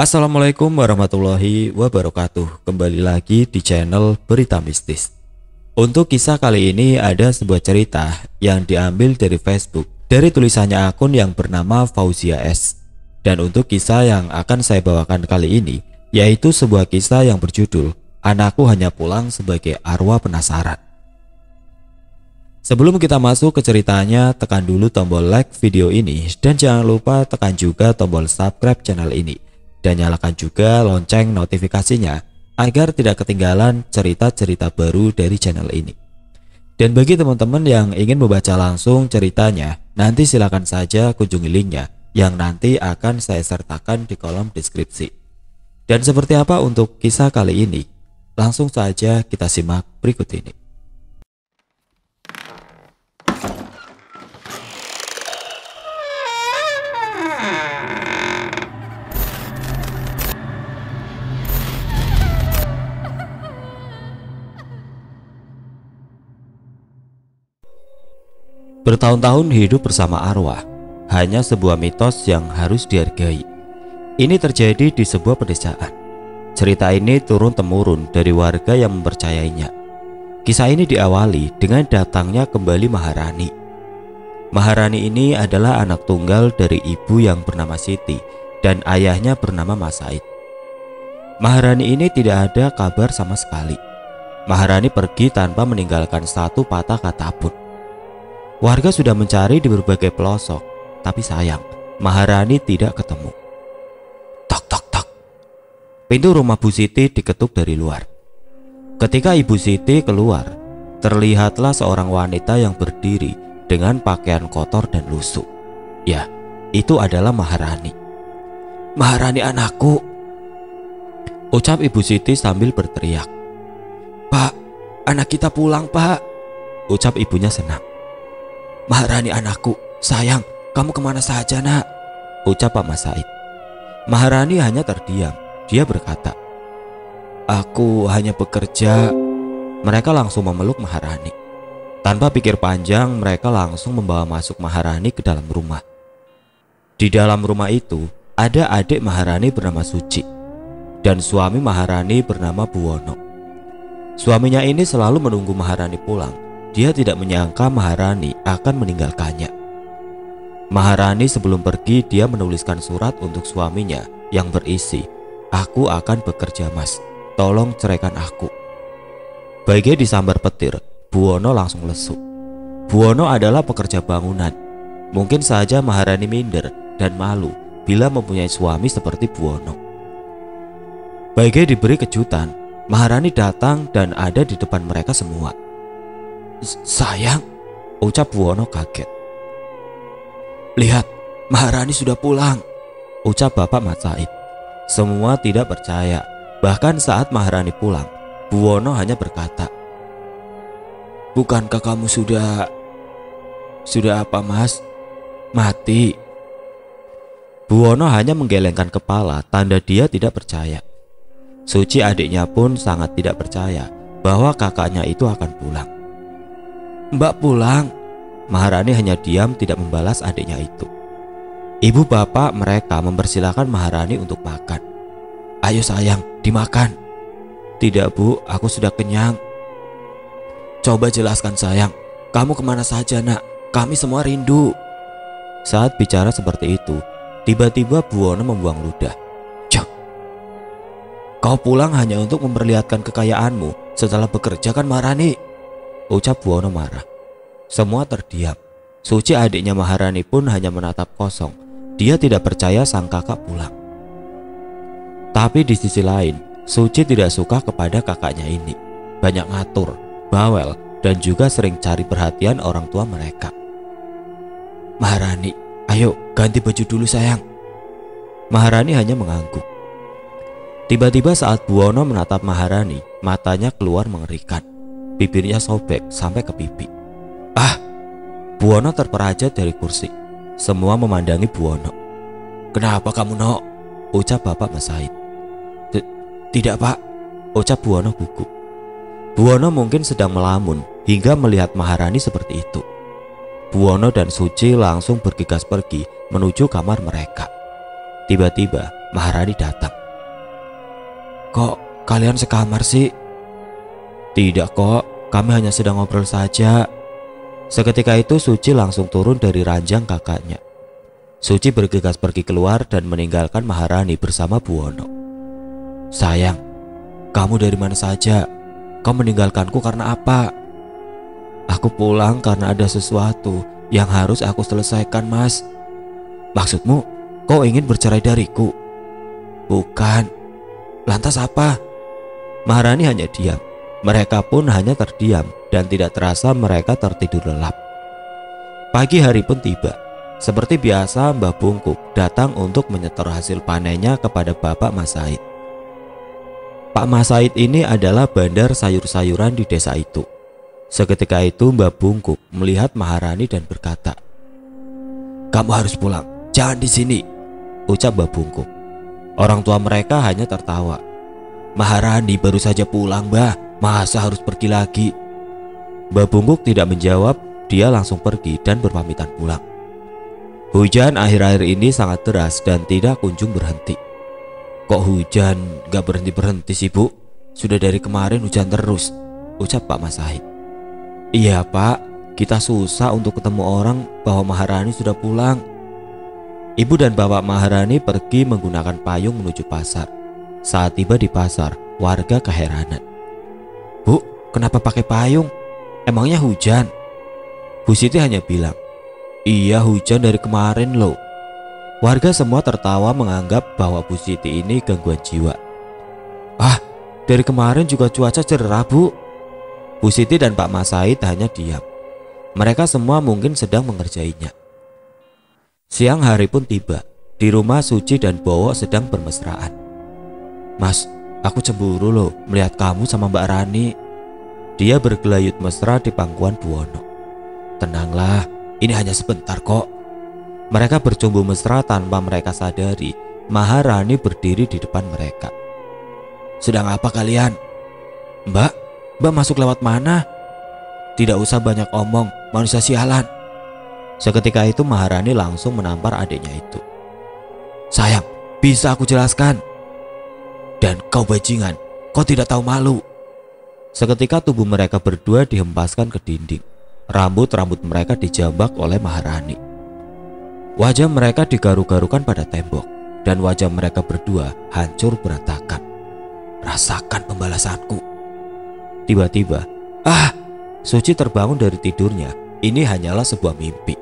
Assalamualaikum warahmatullahi wabarakatuh. Kembali lagi di channel Berita Mistis. Untuk kisah kali ini ada sebuah cerita yang diambil dari Facebook, dari tulisannya akun yang bernama Fauzia S. Dan untuk kisah yang akan saya bawakan kali ini, yaitu sebuah kisah yang berjudul Anakku Hanya Pulang Sebagai Arwah Penasaran. Sebelum kita masuk ke ceritanya, tekan dulu tombol like video ini dan jangan lupa tekan juga tombol subscribe channel ini dan nyalakan juga lonceng notifikasinya agar tidak ketinggalan cerita-cerita baru dari channel ini. Dan bagi teman-teman yang ingin membaca langsung ceritanya, nanti silakan saja kunjungi linknya yang nanti akan saya sertakan di kolom deskripsi. Dan seperti apa untuk kisah kali ini? Langsung saja kita simak berikut ini. Bertahun-tahun hidup bersama arwah hanya sebuah mitos yang harus dihargai. Ini terjadi di sebuah pedesaan. Cerita ini turun-temurun dari warga yang mempercayainya. Kisah ini diawali dengan datangnya kembali Maharani. Maharani ini adalah anak tunggal dari ibu yang bernama Siti dan ayahnya bernama Mas Said. Maharani ini tidak ada kabar sama sekali. Maharani pergi tanpa meninggalkan satu patah kata pun. Warga sudah mencari di berbagai pelosok, tapi sayang, Maharani tidak ketemu. Tok tok tok. Pintu rumah Bu Siti diketuk dari luar. Ketika Ibu Siti keluar, terlihatlah seorang wanita yang berdiri dengan pakaian kotor dan lusuh. Ya, itu adalah Maharani. "Maharani anakku," ucap Ibu Siti sambil berteriak. "Pak, anak kita pulang, Pak," ucap ibunya senang. "Maharani anakku, sayang, kamu kemana saja nak?" ucap Pak Mas Said. Maharani hanya terdiam. Dia berkata, "Aku hanya bekerja." Mereka langsung memeluk Maharani. Tanpa pikir panjang, mereka langsung membawa masuk Maharani ke dalam rumah. Di dalam rumah itu ada adik Maharani bernama Suci dan suami Maharani bernama Buwono. Suaminya ini selalu menunggu Maharani pulang. Dia tidak menyangka Maharani akan meninggalkannya. Maharani sebelum pergi dia menuliskan surat untuk suaminya yang berisi, "Aku akan bekerja mas, tolong ceraikan aku." Bagai disambar petir, Buwono langsung lesu. Buwono adalah pekerja bangunan. Mungkin saja Maharani minder dan malu bila mempunyai suami seperti Buwono. Bagai diberi kejutan, Maharani datang dan ada di depan mereka semua. "Sayang," ucap Buwono kaget. "Lihat, Maharani sudah pulang," ucap Bapak Mas Said. Semua tidak percaya. Bahkan saat Maharani pulang, Buwono hanya berkata, "Bukankah kamu sudah apa mas? Mati?" Buwono hanya menggelengkan kepala, tanda dia tidak percaya. Suci adiknya pun sangat tidak percaya bahwa kakaknya itu akan pulang. "Mbak pulang." Maharani hanya diam tidak membalas adiknya itu. Ibu bapak mereka mempersilahkan Maharani untuk makan. "Ayo sayang, dimakan." "Tidak bu, aku sudah kenyang." "Coba jelaskan sayang, kamu kemana saja nak? Kami semua rindu." Saat bicara seperti itu, tiba-tiba Buwono membuang ludah. "Cek, kau pulang hanya untuk memperlihatkan kekayaanmu setelah bekerja kan Maharani?" ucap Buwono marah. Semua terdiam. Suci adiknya Maharani pun hanya menatap kosong. Dia tidak percaya sang kakak pulang. Tapi di sisi lain, Suci tidak suka kepada kakaknya ini. Banyak ngatur, bawel, dan juga sering cari perhatian orang tua mereka. "Maharani, ayo ganti baju dulu sayang." Maharani hanya mengangguk. Tiba-tiba saat Buwono menatap Maharani, matanya keluar mengerikan. Bibirnya sobek sampai ke pipi. "Ah!" Buwono terperajat dari kursi. Semua memandangi Buwono. "Kenapa kamu nok?" ucap Bapak Mas Said. "Tidak pak," ucap Buwono gugup. Buwono mungkin sedang melamun hingga melihat Maharani seperti itu. Buwono dan Suci langsung bergegas pergi menuju kamar mereka. Tiba-tiba Maharani datang. "Kok kalian sekamar sih?" "Tidak kok, kami hanya sedang ngobrol saja." Seketika itu Suci langsung turun dari ranjang kakaknya. Suci bergegas pergi keluar dan meninggalkan Maharani bersama Buwono. "Sayang, kamu dari mana saja? Kau meninggalkanku karena apa?" "Aku pulang karena ada sesuatu yang harus aku selesaikan, Mas." "Maksudmu, kau ingin bercerai dariku?" "Bukan." "Lantas apa?" Maharani hanya diam. Mereka pun hanya terdiam dan tidak terasa mereka tertidur lelap. Pagi hari pun tiba. Seperti biasa, Mbah Bungkuk datang untuk menyetor hasil panennya kepada Bapak Mas Said. Pak Mas Said ini adalah bandar sayur-sayuran di desa itu. Seketika itu Mbah Bungkuk melihat Maharani dan berkata, "Kamu harus pulang, jangan di sini," ucap Mbah Bungkuk. Orang tua mereka hanya tertawa. "Maharani baru saja pulang, Mbah, masa harus pergi lagi?" Mbah Bungkuk tidak menjawab, dia langsung pergi dan berpamitan pulang. Hujan akhir-akhir ini sangat deras dan tidak kunjung berhenti. "Kok hujan gak berhenti-berhenti sih, Bu? Sudah dari kemarin hujan terus," ucap Pak Mas Said. "Iya Pak, kita susah untuk ketemu orang bahwa Maharani sudah pulang." Ibu dan Bapak Maharani pergi menggunakan payung menuju pasar. Saat tiba di pasar, warga keheranan. "Bu, kenapa pakai payung? Emangnya hujan?" Bu Siti hanya bilang, "Iya, hujan dari kemarin loh." Warga semua tertawa menganggap bahwa Bu Siti ini gangguan jiwa. "Ah, dari kemarin juga cuaca cerah, Bu." Bu Siti dan Pak Mas Said hanya diam. Mereka semua mungkin sedang mengerjainya. Siang hari pun tiba. Di rumah Suci dan Bowo sedang bermesraan. "Mas, aku cemburu loh melihat kamu sama Mbak Rani." Dia bergelayut mesra di pangkuan Buwono. "Tenanglah, ini hanya sebentar kok." Mereka bercumbu mesra tanpa mereka sadari Maharani berdiri di depan mereka. "Sedang apa kalian?" Mbak masuk lewat mana?" "Tidak usah banyak omong, manusia sialan." Seketika itu Maharani langsung menampar adiknya itu. "Sayang, bisa aku jelaskan?" "Dan kau bajingan, kau tidak tahu malu." Seketika tubuh mereka berdua dihempaskan ke dinding. Rambut-rambut mereka dijambak oleh Maharani. Wajah mereka digaru-garukan pada tembok, dan wajah mereka berdua hancur berantakan. "Rasakan pembalasanku." Tiba-tiba, Suci terbangun dari tidurnya. Ini hanyalah sebuah mimpi.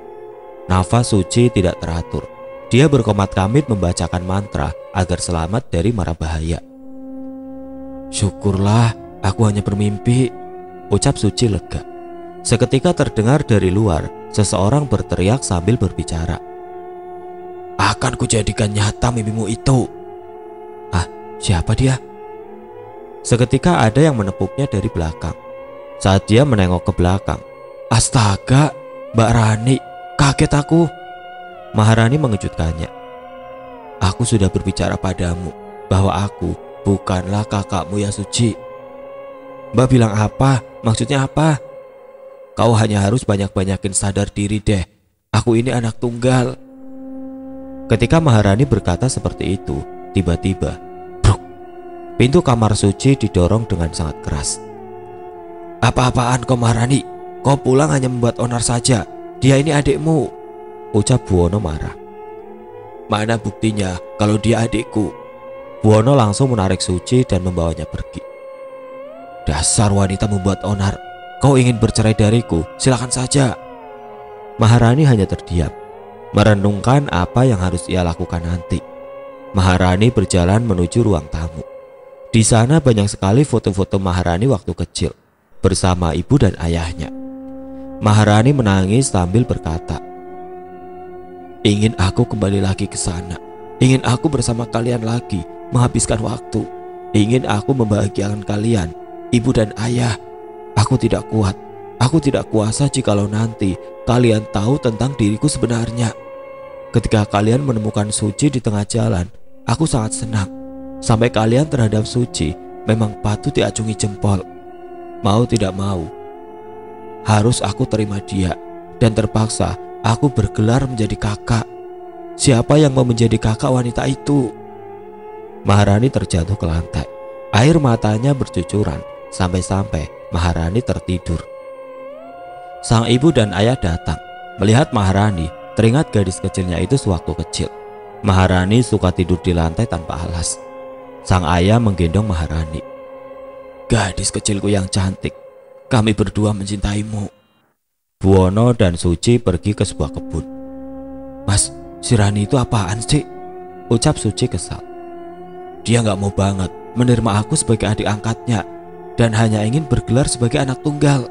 Nafas Suci tidak teratur. Dia berkomat-kamit membacakan mantra agar selamat dari mara bahaya. "Syukurlah, aku hanya bermimpi," ucap Suci lega. Seketika terdengar dari luar seseorang berteriak sambil berbicara. "Akan kujadikan nyata mimpimu itu." "Ah, siapa dia?" Seketika ada yang menepuknya dari belakang. Saat dia menengok ke belakang, "Astaga, Mbak Rani, kaget aku." Maharani mengejutkannya. "Aku sudah berbicara padamu bahwa aku bukanlah kakakmu yang suci." "Mbak bilang apa? Maksudnya apa?" "Kau hanya harus banyak-banyakin sadar diri deh. Aku ini anak tunggal." Ketika Maharani berkata seperti itu, tiba-tiba, bruk, pintu kamar Suci didorong dengan sangat keras. "Apa-apaan kau Maharani? Kau pulang hanya membuat onar saja. Dia ini adikmu," ucap Buwono marah. "Mana buktinya kalau dia adikku?" Buwono langsung menarik Suci dan membawanya pergi. "Dasar wanita membuat onar. Kau ingin bercerai dariku? Silakan saja." Maharani hanya terdiam, merenungkan apa yang harus ia lakukan nanti. Maharani berjalan menuju ruang tamu. Di sana banyak sekali foto-foto Maharani waktu kecil bersama ibu dan ayahnya. Maharani menangis sambil berkata, "Ingin aku kembali lagi ke sana. Ingin aku bersama kalian lagi, menghabiskan waktu. Ingin aku membahagiakan kalian, ibu dan ayah. Aku tidak kuat. Aku tidak kuasa jikalau nanti kalian tahu tentang diriku sebenarnya. Ketika kalian menemukan Suci di tengah jalan, aku sangat senang. Sampai kalian terhadap Suci memang patut diacungi jempol. Mau tidak mau, harus aku terima dia. Dan terpaksa aku bergelar menjadi kakak. Siapa yang mau menjadi kakak wanita itu?" Maharani terjatuh ke lantai. Air matanya bercucuran sampai-sampai Maharani tertidur. Sang ibu dan ayah datang. Melihat Maharani, teringat gadis kecilnya itu sewaktu kecil. Maharani suka tidur di lantai tanpa alas. Sang ayah menggendong Maharani. "Gadis kecilku yang cantik, kami berdua mencintaimu." Buwono dan Suci pergi ke sebuah kebun. "Mas, si Rani itu apaan sih?" ucap Suci kesal. "Dia gak mau banget menerima aku sebagai adik angkatnya dan hanya ingin bergelar sebagai anak tunggal.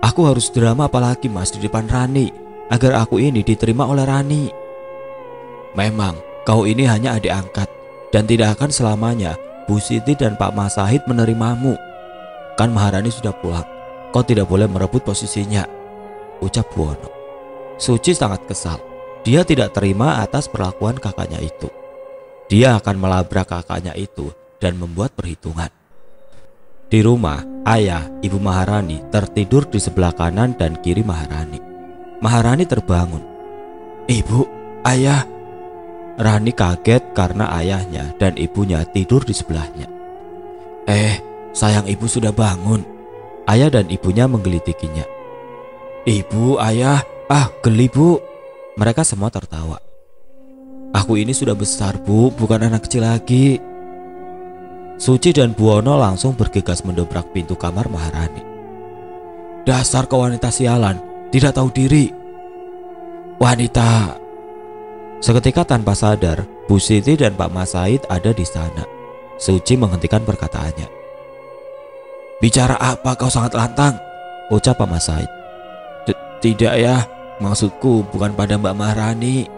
Aku harus drama apalagi mas di depan Rani agar aku ini diterima oleh Rani." "Memang kau ini hanya adik angkat dan tidak akan selamanya Bu Siti dan Pak Masahid menerimamu. Kan Maharani sudah pulang, kau tidak boleh merebut posisinya," ucap Buwono. Suci sangat kesal. Dia tidak terima atas perlakuan kakaknya itu. Dia akan melabrak kakaknya itu dan membuat perhitungan. Di rumah, ayah, ibu Maharani tertidur di sebelah kanan dan kiri Maharani. Maharani terbangun. "Ibu, ayah." Rani kaget karena ayahnya dan ibunya tidur di sebelahnya. Sayang ibu sudah bangun." Ayah dan ibunya menggelitikinya. "Ibu, ayah, geli bu." Mereka semua tertawa. "Aku ini sudah besar bu, bukan anak kecil lagi." Suci dan Buwono langsung bergegas mendobrak pintu kamar Maharani. "Dasar kau wanita sialan, tidak tahu diri." "Wanita." Seketika tanpa sadar, Bu Siti dan Pak Masahid ada di sana. Suci menghentikan perkataannya. "Bicara apa kau sangat lantang?" ucap Pak Masahid. "Tidak ya, maksudku bukan pada Mbak Maharani."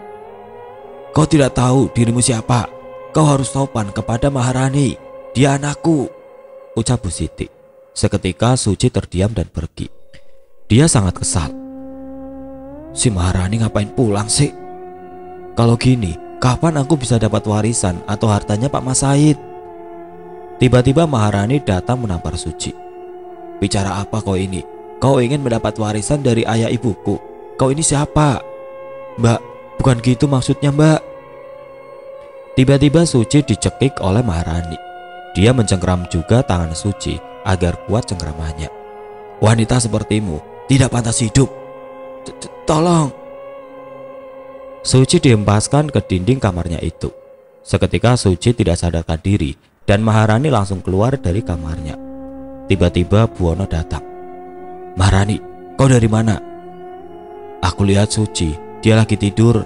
"Kau tidak tahu dirimu siapa. Kau harus sopan kepada Maharani. Dia anakku," ucap Bu Siti. Seketika Suci terdiam dan pergi. Dia sangat kesal. Si Maharani ngapain pulang sih? Kalau gini, kapan aku bisa dapat warisan atau hartanya Pak Masahid? Tiba-tiba Maharani datang menampar Suci. "Bicara apa kau ini? Kau ingin mendapat warisan dari ayah ibuku? Kau ini siapa?" "Mbak, bukan gitu maksudnya mbak." Tiba-tiba Suci dicekik oleh Maharani. Dia mencengkeram juga tangan Suci agar kuat cengkeramannya. "Wanita sepertimu tidak pantas hidup. Tolong." Suci dihempaskan ke dinding kamarnya itu. Seketika Suci tidak sadarkan diri dan Maharani langsung keluar dari kamarnya. Tiba-tiba Buwono datang. "Maharani, kau dari mana?" "Aku lihat Suci, dia lagi tidur."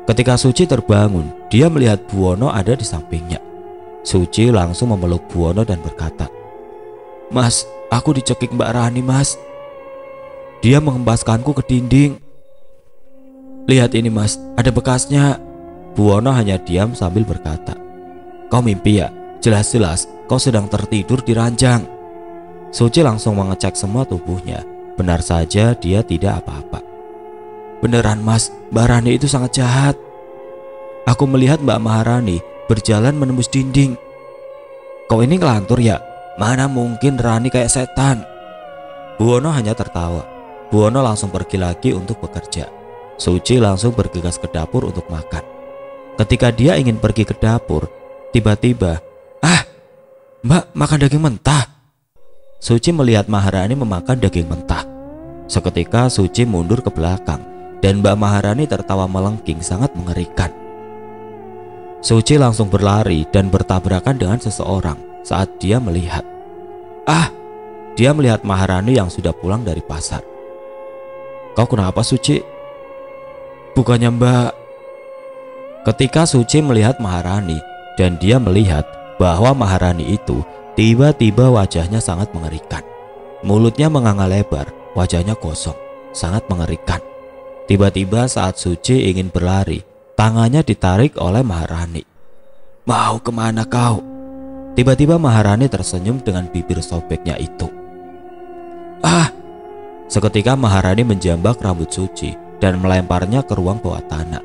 Ketika Suci terbangun, dia melihat Buwono ada di sampingnya. Suci langsung memeluk Buwono dan berkata, "Mas, aku dicekik Mbak Rani mas. Dia menghempaskanku ke dinding. Lihat ini mas, ada bekasnya." Buwono hanya diam sambil berkata, "Kau mimpi ya? Jelas-jelas kau sedang tertidur di ranjang." Suci langsung mengecek semua tubuhnya. Benar saja dia tidak apa-apa. "Beneran mas, Mbak Rani itu sangat jahat. Aku melihat Mbak Maharani berjalan menembus dinding." "Kau ini ngelantur ya? Mana mungkin Rani kayak setan." Buwono hanya tertawa. Buwono langsung pergi lagi untuk bekerja. Suci langsung bergegas ke dapur untuk makan. Ketika dia ingin pergi ke dapur, tiba-tiba, Mbak makan daging mentah." Suci melihat Maharani memakan daging mentah. Seketika Suci mundur ke belakang dan Mbak Maharani tertawa melengking sangat mengerikan. Suci langsung berlari dan bertabrakan dengan seseorang saat dia melihat. Dia melihat Maharani yang sudah pulang dari pasar. "Kau kenapa Suci?" "Bukannya mbak." Ketika Suci melihat Maharani dan dia melihat bahwa Maharani itu tiba-tiba wajahnya sangat mengerikan. Mulutnya menganga lebar, wajahnya kosong, sangat mengerikan. Tiba-tiba saat Suci ingin berlari, tangannya ditarik oleh Maharani. "Mau kemana kau?" Tiba-tiba Maharani tersenyum dengan bibir sobeknya itu. Seketika Maharani menjambak rambut Suci dan melemparnya ke ruang bawah tanah.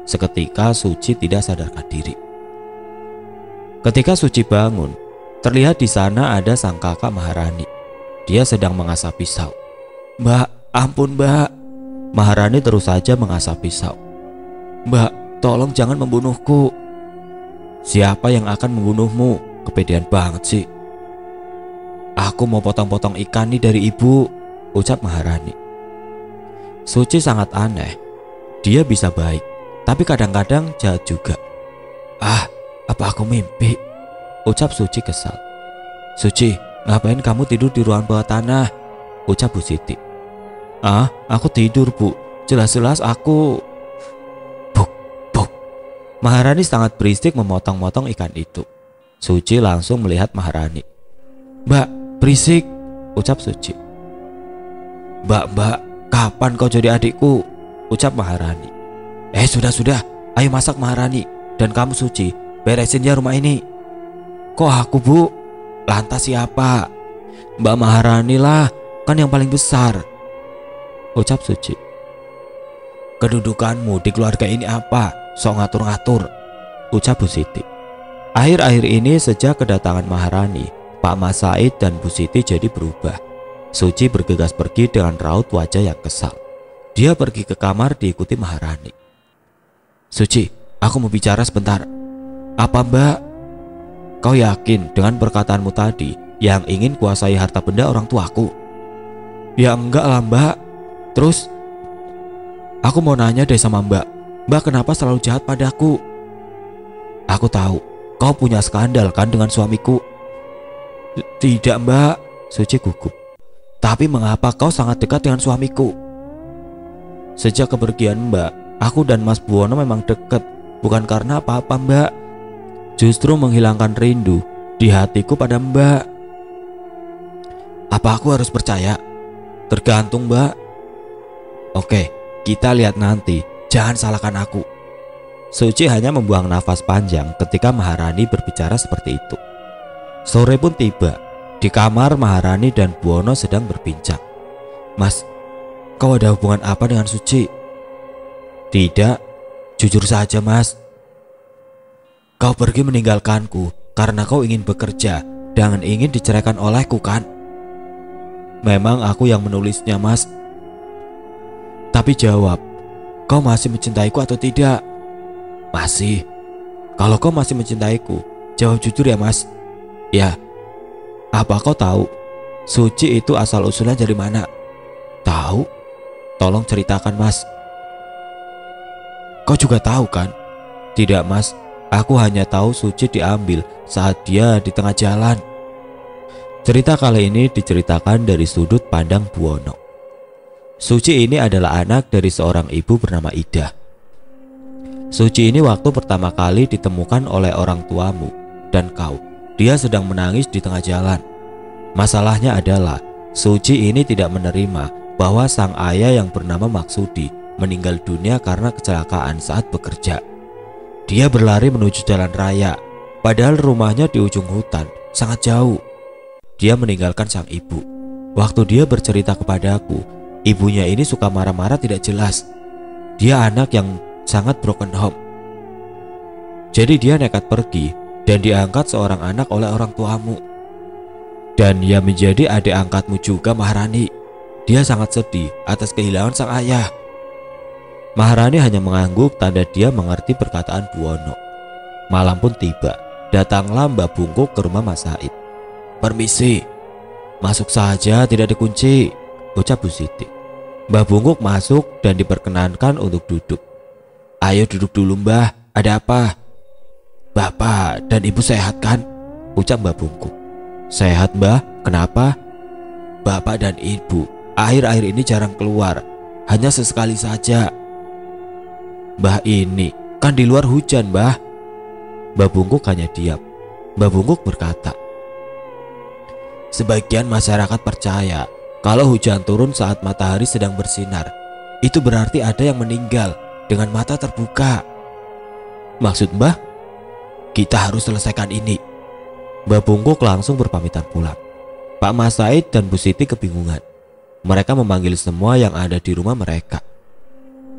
Seketika Suci tidak sadarkan diri. Ketika Suci bangun, terlihat di sana ada sang kakak Maharani. Dia sedang mengasah pisau. "Mbak, ampun mbak." Maharani terus saja mengasah pisau. "Mbak, tolong jangan membunuhku." Siapa yang akan membunuhmu? Kepedean banget sih. Aku mau potong-potong ikan nih dari ibu, ucap Maharani. Suci sangat aneh. Dia bisa baik, tapi kadang-kadang jahat juga. Ah, apa aku mimpi? Ucap Suci kesal. Suci, ngapain kamu tidur di ruang bawah tanah? Ucap Bu Siti. Ah, aku tidur, Bu. Jelas-jelas aku... Buk, buk. Maharani sangat berisik memotong-motong ikan itu. Suci langsung melihat Maharani. Mbak, berisik, ucap Suci. Mbak, kapan kau jadi adikku? Ucap Maharani. Sudah, ayo masak Maharani. Dan kamu Suci, beresin ya rumah ini. Kok aku, Bu? Lantas siapa? Mbak Maharani lah, kan yang paling besar, ucap Suci. Kedudukanmu di keluarga ini apa? Sok ngatur-ngatur, ucap Bu Siti. Akhir-akhir ini sejak kedatangan Maharani, Pak Mas Said dan Bu Siti jadi berubah. Suci bergegas pergi dengan raut wajah yang kesal. Dia pergi ke kamar diikuti Maharani. Suci, aku mau bicara sebentar. Apa Mbak? Kau yakin dengan perkataanmu tadi yang ingin kuasai harta benda orang tuaku? Ya enggak lah Mbak. Terus aku mau nanya deh sama Mbak kenapa selalu jahat padaku? Aku tahu kau punya skandal kan dengan suamiku. Tidak Mbak, Suci gugup. Tapi mengapa kau sangat dekat dengan suamiku? Sejak kepergian Mbak, aku dan Mas Buwono memang dekat. Bukan karena apa-apa Mbak. Justru menghilangkan rindu di hatiku pada Mbak. Apa aku harus percaya? Tergantung Mbak. Oke, kita lihat nanti. Jangan salahkan aku. Suci hanya membuang nafas panjang ketika Maharani berbicara seperti itu. Sore pun tiba. Di kamar Maharani dan Buwono sedang berbincang. Mas, kau ada hubungan apa dengan Suci? Tidak, jujur saja Mas. Kau pergi meninggalkanku karena kau ingin bekerja dan ingin diceraikan olehku kan? Memang aku yang menulisnya Mas. Tapi jawab, kau masih mencintaiku atau tidak? Masih. Kalau kau masih mencintaiku, jawab jujur ya Mas. Ya. Apa kau tahu Suci itu asal usulnya dari mana? Tahu? Tolong ceritakan Mas. Kau juga tahu kan? Tidak Mas, aku hanya tahu Suci diambil saat dia di tengah jalan. Cerita kali ini diceritakan dari sudut pandang Buwono. Suci ini adalah anak dari seorang ibu bernama Ida. Suci ini waktu pertama kali ditemukan oleh orang tuamu dan kau, dia sedang menangis di tengah jalan. Masalahnya adalah Suci ini tidak menerima bahwa sang ayah yang bernama Maksudi meninggal dunia karena kecelakaan saat bekerja. Dia berlari menuju jalan raya, padahal rumahnya di ujung hutan, sangat jauh. Dia meninggalkan sang ibu. Waktu dia bercerita kepadaku, ibunya ini suka marah-marah tidak jelas. Dia anak yang sangat broken home. Jadi dia nekat pergi dan diangkat seorang anak oleh orang tuamu. Dan dia menjadi adik angkatmu juga Maharani. Dia sangat sedih atas kehilangan sang ayah. Maharani hanya mengangguk tanda dia mengerti perkataan Buwono. Malam pun tiba. Datanglah Mbak Bungkuk ke rumah Mas Said. Permisi. Masuk saja, tidak dikunci, ucap Bu Siti. Mbak Bungkuk masuk dan diperkenankan untuk duduk. Ayo duduk dulu Mbah, ada apa? Bapak dan Ibu sehat kan? Ucap Mbak Bungkuk. Sehat Mbah, kenapa? Bapak dan Ibu akhir-akhir ini jarang keluar, hanya sesekali saja. Mbah ini kan di luar hujan Mbah. Mbak Bungkuk hanya diam. Mbak Bungkuk berkata, sebagian masyarakat percaya kalau hujan turun saat matahari sedang bersinar, itu berarti ada yang meninggal dengan mata terbuka. Maksud Mbah? Kita harus selesaikan ini. Mbak Bungkuk langsung berpamitan pulang. Pak Mas Said dan Bu Siti kebingungan. Mereka memanggil semua yang ada di rumah mereka.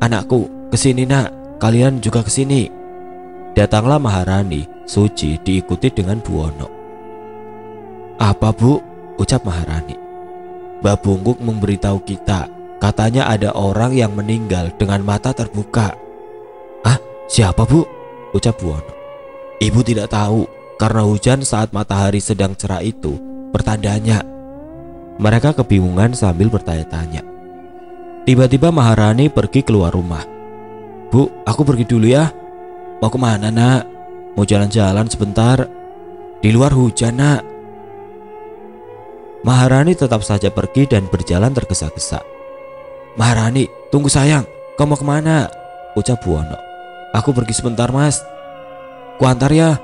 Anakku, kesini nak, kalian juga kesini. Datanglah Maharani, Suci diikuti dengan Buwono. Apa Bu? Ucap Maharani. Mbak Bungkuk memberitahu kita, katanya ada orang yang meninggal dengan mata terbuka. Ah, siapa Bu? Ucap Buwono. Ibu tidak tahu, karena hujan saat matahari sedang cerah itu pertandanya. Mereka kebingungan sambil bertanya-tanya. Tiba-tiba Maharani pergi keluar rumah. Bu, aku pergi dulu ya. Mau kemana nak? Mau jalan-jalan sebentar. Di luar hujan nak. Maharani tetap saja pergi dan berjalan tergesa-gesa. Maharani, tunggu sayang, kau mau kemana? Ucap Buwono. Aku pergi sebentar mas. Kuantar ya.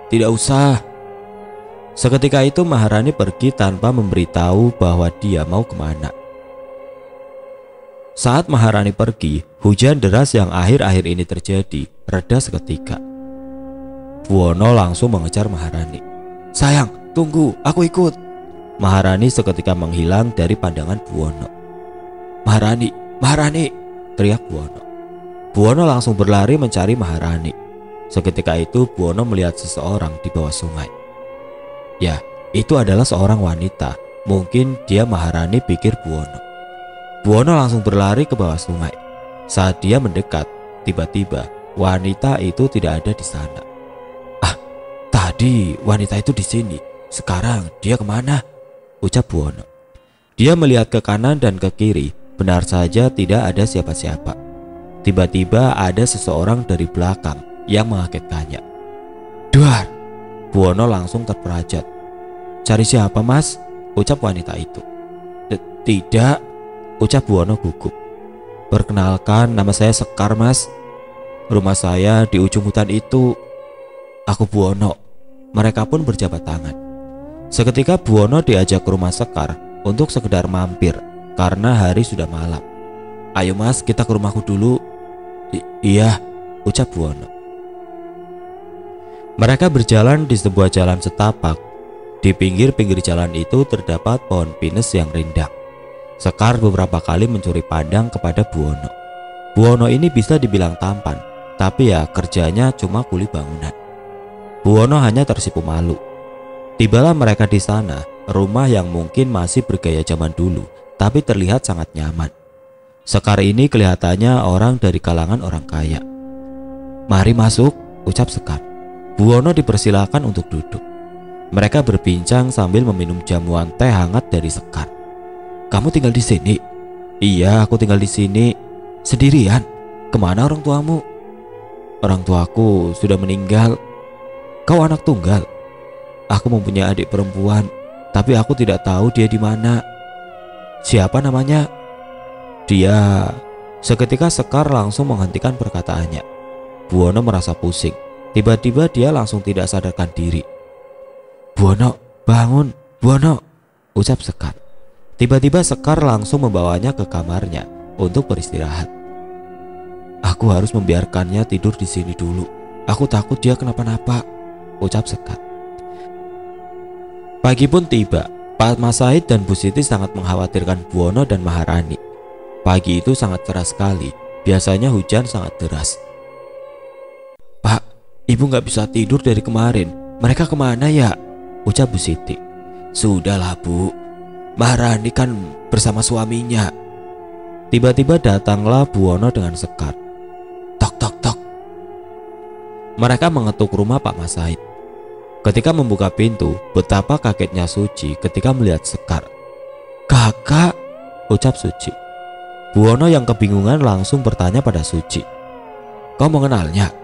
Tidak usah. Seketika itu Maharani pergi tanpa memberitahu bahwa dia mau kemana. Saat Maharani pergi, hujan deras yang akhir-akhir ini terjadi reda seketika. Buwono langsung mengejar Maharani. Sayang, tunggu, aku ikut. Maharani seketika menghilang dari pandangan Buwono. Maharani, Maharani, teriak Buwono. Buwono langsung berlari mencari Maharani. Seketika itu Buwono melihat seseorang di bawah sungai. Ya, itu adalah seorang wanita. Mungkin dia Maharani, pikir Buwono. Buwono langsung berlari ke bawah sungai. Saat dia mendekat, tiba-tiba wanita itu tidak ada di sana. Ah, tadi wanita itu di sini. Sekarang dia kemana? Ucap Buwono. Dia melihat ke kanan dan ke kiri. Benar saja tidak ada siapa-siapa. Tiba-tiba ada seseorang dari belakang yang mengagetkannya. Duar! Buwono langsung terperajat. Cari siapa mas? Ucap wanita itu. Tidak, ucap Buwono gugup. Perkenalkan, nama saya Sekar mas. Rumah saya di ujung hutan itu. Aku Buwono. Mereka pun berjabat tangan. Seketika Buwono diajak ke rumah Sekar untuk sekedar mampir karena hari sudah malam. Ayo mas, kita ke rumahku dulu. Iya, ucap Buwono. Mereka berjalan di sebuah jalan setapak. Di pinggir-pinggir jalan itu terdapat pohon pinus yang rindang. Sekar beberapa kali mencuri pandang kepada Buwono. Buwono ini bisa dibilang tampan, tapi ya kerjanya cuma kuli bangunan. Buwono hanya tersipu malu. Tibalah mereka di sana, rumah yang mungkin masih bergaya zaman dulu, tapi terlihat sangat nyaman. Sekar ini kelihatannya orang dari kalangan orang kaya. Mari masuk, ucap Sekar. Buwono dipersilakan untuk duduk. Mereka berbincang sambil meminum jamuan teh hangat dari Sekar. Kamu tinggal di sini? Iya, aku tinggal di sini. Sendirian? Kemana orang tuamu? Orang tuaku sudah meninggal. Kau anak tunggal? Aku mempunyai adik perempuan, tapi aku tidak tahu dia di mana. Siapa namanya? Dia. Seketika Sekar langsung menghentikan perkataannya. Buwono merasa pusing. Tiba-tiba dia langsung tidak sadarkan diri. Buwono, bangun, Buwono, ucap Sekar. Tiba-tiba Sekar langsung membawanya ke kamarnya untuk beristirahat. Aku harus membiarkannya tidur di sini dulu. Aku takut dia kenapa-napa, ucap Sekar. Pagi pun tiba. Pak Mas Said dan Bu Siti sangat mengkhawatirkan Buwono dan Maharani. Pagi itu sangat cerah sekali. Biasanya hujan sangat deras. Pak, ibu gak bisa tidur dari kemarin. Mereka kemana ya? Ucap Bu Siti. Sudahlah bu, Maharani kan bersama suaminya. Tiba-tiba datanglah Buwono dengan Sekar. Tok tok tok. Mereka mengetuk rumah Pak Mas Said. Ketika membuka pintu, betapa kagetnya Suci ketika melihat Sekar. Kakak, ucap Suci. Buwono yang kebingungan langsung bertanya pada Suci. Kau mengenalnya?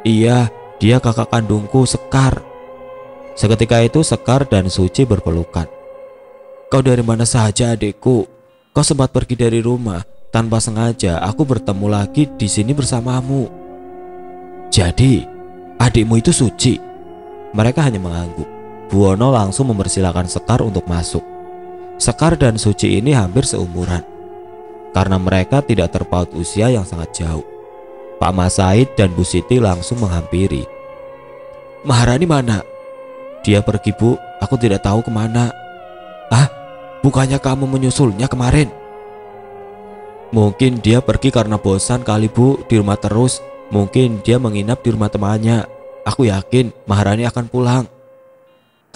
Iya, dia kakak kandungku Sekar. Seketika itu Sekar dan Suci berpelukan. Kau dari mana saja adikku? Kau sempat pergi dari rumah. Tanpa sengaja aku bertemu lagi di sini bersamamu. Jadi adikmu itu Suci? Mereka hanya mengangguk. Buwono langsung mempersilahkan Sekar untuk masuk. Sekar dan Suci ini hampir seumuran. Karena mereka tidak terpaut usia yang sangat jauh. Pak Mas Said dan Bu Siti langsung menghampiri. Maharani mana? Dia pergi bu, aku tidak tahu kemana. Ah, bukannya kamu menyusulnya kemarin? Mungkin dia pergi karena bosan kali bu di rumah terus. Mungkin dia menginap di rumah temannya. Aku yakin Maharani akan pulang.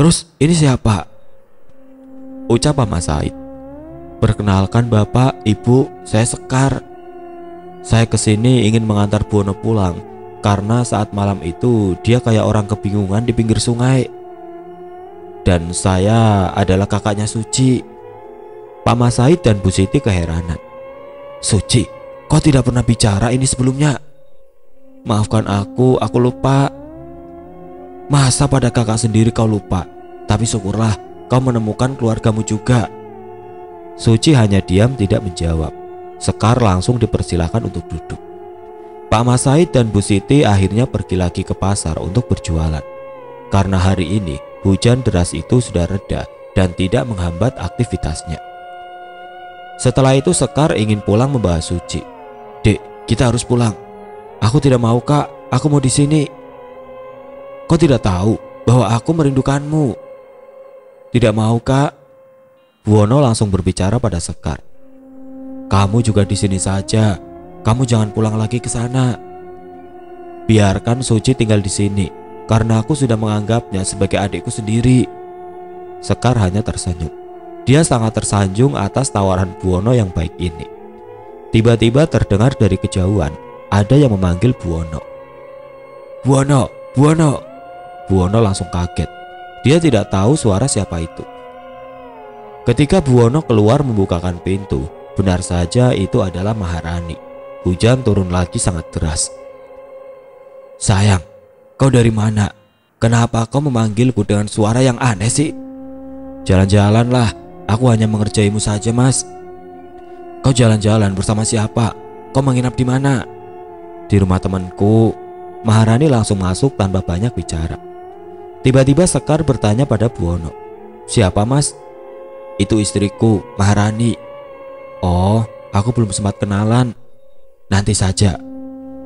Terus ini siapa? Ucap Pak Mas Said. Perkenalkan bapak, ibu, saya Sekar. Saya kesini ingin mengantar Buwono pulang. karena saat malam itu dia kayak orang kebingungan di pinggir sungai. Dan saya adalah kakaknya Suci. Pak Mas Said dan Bu Siti keheranan. Suci, kau tidak pernah bicara ini sebelumnya. Maafkan aku lupa. Masa pada kakak sendiri kau lupa? Tapi syukurlah kau menemukan keluargamu juga. Suci hanya diam tidak menjawab. Sekar langsung dipersilakan untuk duduk. Pak Mas Said dan Bu Siti akhirnya pergi lagi ke pasar untuk berjualan. Karena hari ini hujan deras itu sudah reda dan tidak menghambat aktivitasnya. Setelah itu Sekar ingin pulang membawa Suci. Dek, kita harus pulang. Aku tidak mau kak, aku mau di sini. Kau tidak tahu bahwa aku merindukanmu. Tidak mau kak. Buwono langsung berbicara pada Sekar. Kamu juga di sini saja. Kamu jangan pulang lagi ke sana. Biarkan Suci tinggal di sini karena aku sudah menganggapnya sebagai adikku sendiri. Sekar hanya tersenyum. Dia sangat tersanjung atas tawaran Buwono yang baik ini. Tiba-tiba terdengar dari kejauhan ada yang memanggil Buwono. Buwono, Buwono. Buwono langsung kaget. Dia tidak tahu suara siapa itu. Ketika Buwono keluar membukakan pintu, benar saja itu adalah Maharani. Hujan turun lagi sangat deras. Sayang, kau dari mana? Kenapa kau memanggilku dengan suara yang aneh sih? Jalan-jalanlah, aku hanya mengerjaimu saja mas. Kau jalan-jalan bersama siapa? Kau menginap di mana? Di rumah temanku. Maharani langsung masuk tanpa banyak bicara. Tiba-tiba Sekar bertanya pada Buwono. Siapa mas? Itu istriku, Maharani. Oh, aku belum sempat kenalan. Nanti saja.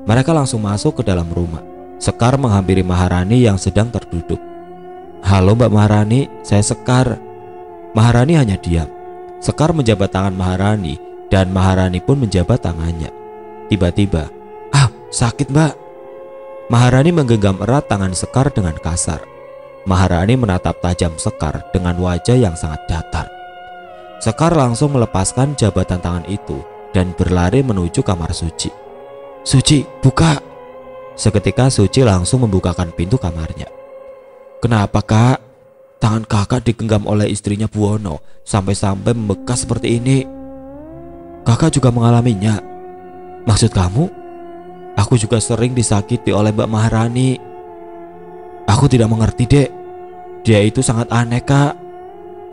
Mereka langsung masuk ke dalam rumah. Sekar menghampiri Maharani yang sedang terduduk. Halo Mbak Maharani, saya Sekar. Maharani hanya diam. Sekar menjabat tangan Maharani dan Maharani pun menjabat tangannya. Tiba-tiba, sakit mbak. Maharani menggenggam erat tangan Sekar dengan kasar. Maharani menatap tajam Sekar dengan wajah yang sangat datar. Sekar langsung melepaskan jabatan tangan itu dan berlari menuju kamar Suci. Suci, buka. Seketika Suci langsung membukakan pintu kamarnya. Kenapa kak? Tangan kakak digenggam oleh istrinya Buwono sampai-sampai membekas seperti ini. Kakak juga mengalaminya. Maksud kamu? Aku juga sering disakiti oleh Mbak Maharani. Aku tidak mengerti dek. Dia itu sangat aneh kak.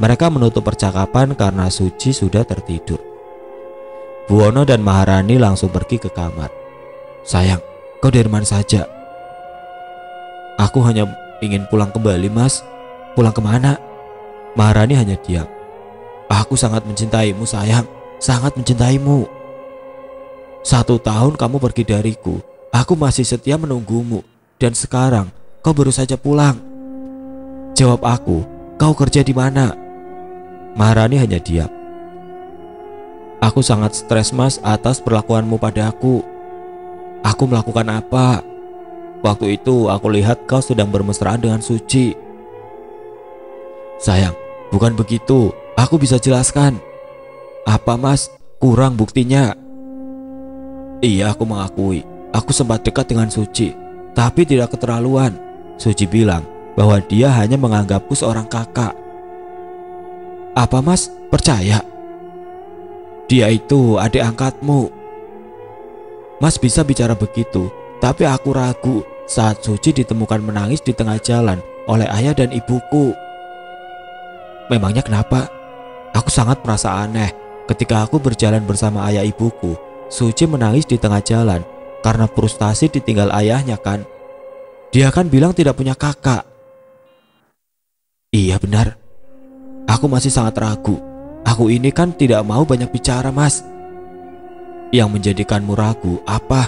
Mereka menutup percakapan karena Suci sudah tertidur. Buwono dan Maharani langsung pergi ke kamar. Sayang, kau dari mana saja? Aku hanya ingin pulang kembali mas. Pulang kemana? Maharani hanya diam. Aku sangat mencintaimu sayang. Sangat mencintaimu. 1 tahun kamu pergi dariku. Aku masih setia menunggumu. Dan sekarang kau baru saja pulang. Jawab aku, kau kerja di mana? Maharani hanya diam. Aku sangat stres mas atas perlakuanmu padaku. Aku melakukan apa? Waktu itu aku lihat kau sedang bermesraan dengan Suci. Sayang, bukan begitu. Aku bisa jelaskan. Apa mas? Kurang buktinya. Iya, aku mengakui. Aku sempat dekat dengan Suci, tapi tidak keterlaluan. Suci bilang bahwa dia hanya menganggapku seorang kakak. Apa mas? Percaya? Dia itu adik angkatmu. Mas bisa bicara begitu, tapi aku ragu saat Suci ditemukan menangis di tengah jalan oleh ayah dan ibuku. Memangnya kenapa? Aku sangat merasa aneh ketika aku berjalan bersama ayah ibuku. Suci menangis di tengah jalan karena frustasi ditinggal ayahnya kan. Dia kan bilang tidak punya kakak. Iya benar. Aku masih sangat ragu. Aku ini kan tidak mau banyak bicara mas. Yang menjadikanmu ragu apa?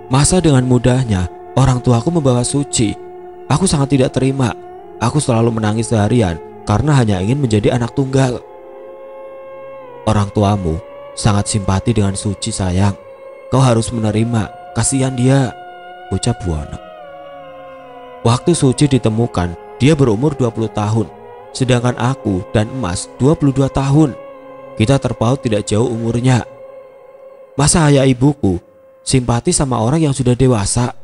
Masa dengan mudahnya orang tuaku membawa Suci. Aku sangat tidak terima. Aku selalu menangis seharian karena hanya ingin menjadi anak tunggal. Orang tuamu sangat simpati dengan Suci sayang. Kau harus menerima, kasihan dia, ucap Buwono. Waktu Suci ditemukan, dia berumur 20 tahun. Sedangkan aku dan Emas 22 tahun. Kita terpaut tidak jauh umurnya. Masa ayah ibuku simpati sama orang yang sudah dewasa.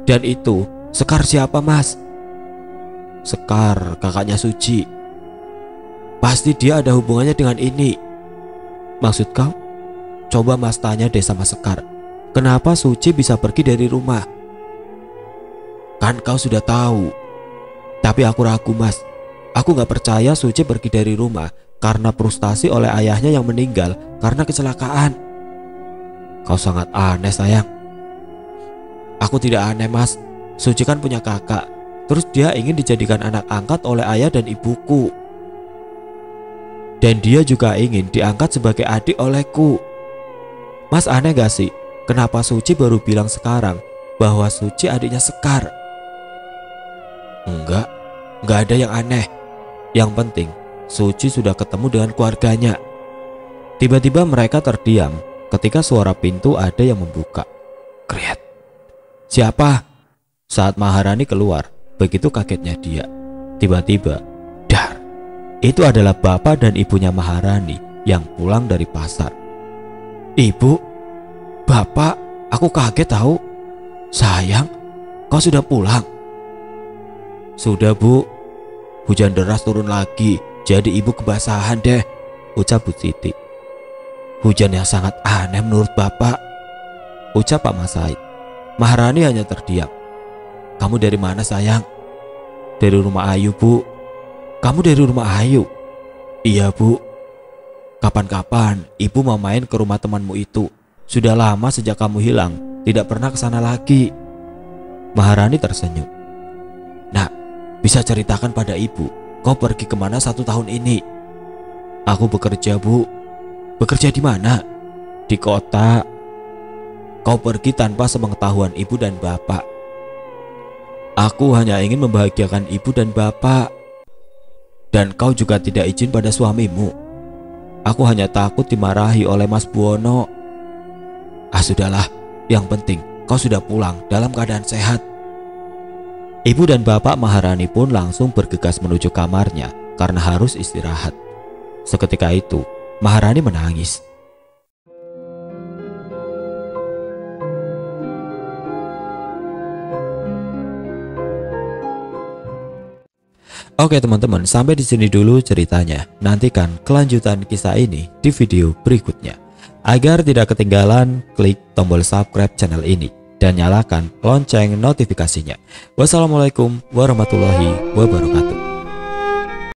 Dan itu Sekar siapa, Mas? Sekar, kakaknya Suci. Pasti dia ada hubungannya dengan ini. Maksud kau? Coba Mas tanya deh sama Sekar, kenapa Suci bisa pergi dari rumah? Kan kau sudah tahu. Tapi aku ragu, Mas. Aku gak percaya Suci pergi dari rumah karena frustasi oleh ayahnya yang meninggal karena kecelakaan. Kau sangat aneh, sayang. Aku tidak aneh, Mas. Suci kan punya kakak, terus dia ingin dijadikan anak angkat oleh ayah dan ibuku. Dan dia juga ingin diangkat sebagai adik olehku. Mas aneh gak sih? Kenapa Suci baru bilang sekarang bahwa Suci adiknya Sekar? Enggak ada yang aneh. Yang penting Suci sudah ketemu dengan keluarganya. Tiba-tiba mereka terdiam ketika suara pintu ada yang membuka. Kriet. Siapa? Saat Maharani keluar, begitu kagetnya dia. Tiba-tiba, dar, itu adalah bapak dan ibunya Maharani yang pulang dari pasar. Ibu, bapak, aku kaget tahu. Sayang, kau sudah pulang? Sudah, Bu. Hujan deras turun lagi, jadi ibu kebasahan deh, ucap Bu Siti. Hujan yang sangat aneh menurut bapak, ucap Pak Mas Said. Maharani hanya terdiam. Kamu dari mana, sayang? Dari rumah Ayu, Bu. Kamu dari rumah Ayu? Iya, Bu. Kapan-kapan ibu mau main ke rumah temanmu itu. Sudah lama sejak kamu hilang, tidak pernah ke sana lagi. Maharani tersenyum. Nak, bisa ceritakan pada ibu, kau pergi kemana 1 tahun ini? Aku bekerja, Bu. Bekerja di mana? Di kota. Kau pergi tanpa sepengetahuan ibu dan bapak. Aku hanya ingin membahagiakan ibu dan bapak. Dan kau juga tidak izin pada suamimu. Aku hanya takut dimarahi oleh Mas Buwono. Sudahlah, yang penting kau sudah pulang dalam keadaan sehat. Ibu dan bapak Maharani pun langsung bergegas menuju kamarnya karena harus istirahat. Seketika itu, Maharani menangis. Oke teman-teman, sampai di sini dulu ceritanya. Nantikan kelanjutan kisah ini di video berikutnya. Agar tidak ketinggalan, klik tombol subscribe channel ini dan nyalakan lonceng notifikasinya. Wassalamualaikum warahmatullahi wabarakatuh.